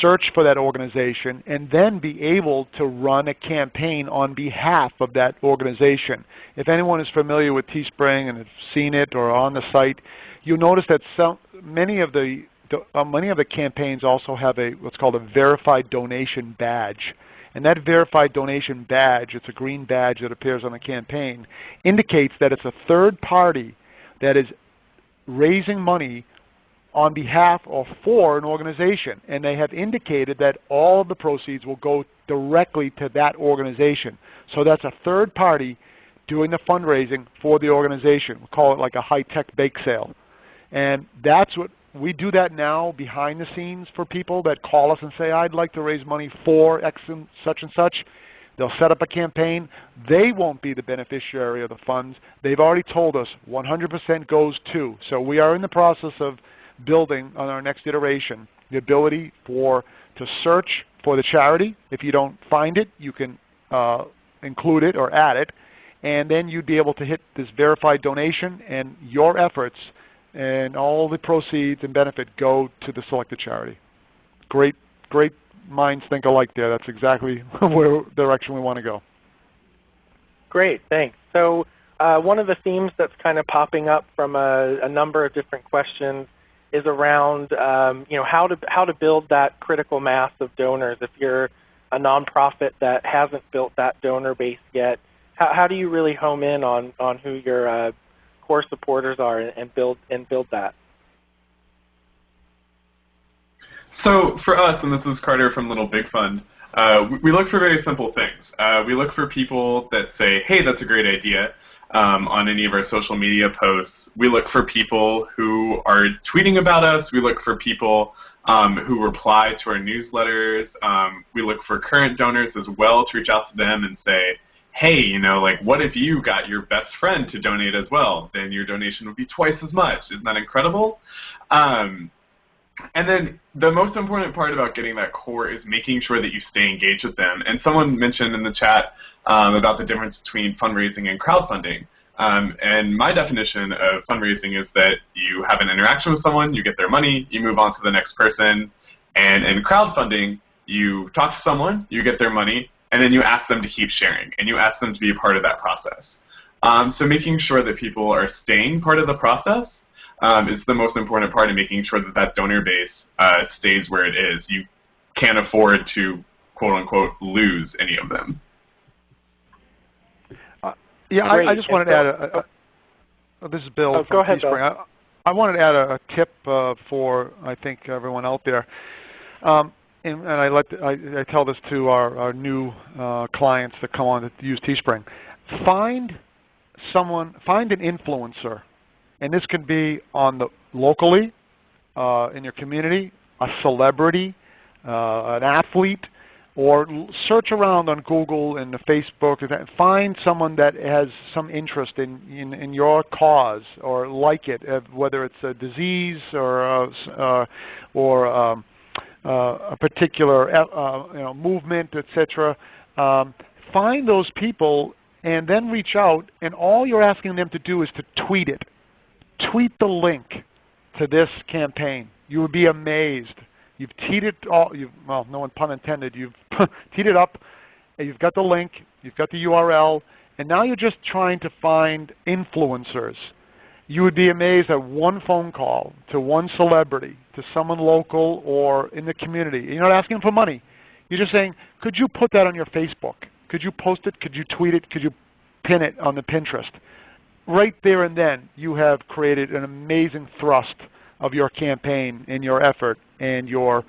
search for that organization, and then be able to run a campaign on behalf of that organization. If anyone is familiar with Teespring and has seen it or on the site, you'll notice that many of the campaigns also have what's called a verified donation badge. And that verified donation badge, it's a green badge that appears on the campaign, indicates that it's a third party that is raising money on behalf or for an organization. And they have indicated that all of the proceeds will go directly to that organization. So that's a third party doing the fundraising for the organization. We call it like a high-tech bake sale. And that's what we do that now behind the scenes for people that call us and say, I'd like to raise money for X and such. They'll set up a campaign. They won't be the beneficiary of the funds. They've already told us 100% goes to. So we are in the process of building on our next iteration the ability to search for the charity. If you don't find it, you can include it or add it. And then you'd be able to hit this verified donation, and your efforts and all the proceeds and benefit go to the selected charity. Great minds think alike there. That's exactly where direction we want to go. Great, thanks. So one of the themes that's kind of popping up from a number of different questions is around how to build that critical mass of donors. If you're a nonprofit that hasn't built that donor base yet, how do you really home in on who your core supporters are and build that? So for us, and this is Carter from Little Big Fund, we look for very simple things. We look for people that say, hey, that's a great idea on any of our social media posts. We look for people who are tweeting about us. We look for people who reply to our newsletters. We look for current donors as well to reach out to them and say, hey, what if you got your best friend to donate as well? Then your donation would be twice as much. Isn't that incredible? And then the most important part about getting that core is making sure that you stay engaged with them. And someone mentioned in the chat about the difference between fundraising and crowdfunding. And my definition of fundraising is that you have an interaction with someone, you get their money, you move on to the next person. And in crowdfunding, you talk to someone, you get their money, and then you ask them to keep sharing, and you ask them to be a part of that process. So making sure that people are staying part of the process is the most important part in making sure that that donor base stays where it is. You can't afford to, quote unquote, lose any of them. Yeah, I just wanted to add this is Bill from Teespring. I wanted to add a tip for, I think, everyone out there. And I tell this to our new clients that come on to use Teespring. Find an influencer. And this can be locally, in your community, a celebrity, an athlete, or search around on Google and the Facebook. Find someone that has some interest in your cause or like it, whether it's a disease or a particular movement, etc. Find those people and then reach out, and all you're asking them to do is to tweet it. Tweet the link to this campaign. You would be amazed. You've teed it all. Well, no pun intended. You've teed it up. You've got the link. You've got the URL, and now you're just trying to find influencers. You would be amazed at one phone call to one celebrity, to someone local or in the community. You're not asking for money. You're just saying, could you put that on your Facebook? Could you post it? Could you tweet it? Could you pin it on the Pinterest? Right there and then, you have created an amazing thrust of your campaign and your effort and your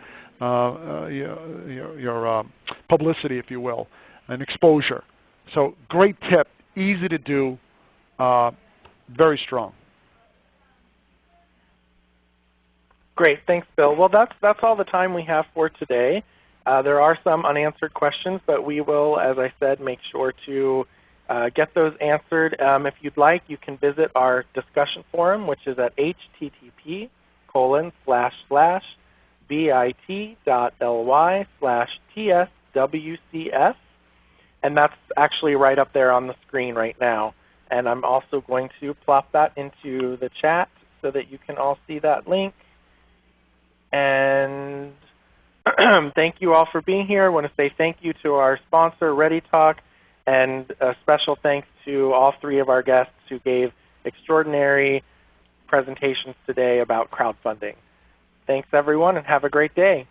publicity, if you will, and exposure. So great tip, easy to do, very strong. Great, thanks, Bill. Well, that's all the time we have for today. There are some unanswered questions, but we will, as I said, make sure to get those answered. If you'd like, you can visit our discussion forum, which is at http://bit.ly/tswcs, and that's actually right up there on the screen right now. And I'm also going to plop that into the chat so that you can all see that link. And thank you all for being here. I want to say thank you to our sponsor, ReadyTalk, and a special thanks to all three of our guests who gave extraordinary presentations today about crowdfunding. Thanks, everyone, and have a great day.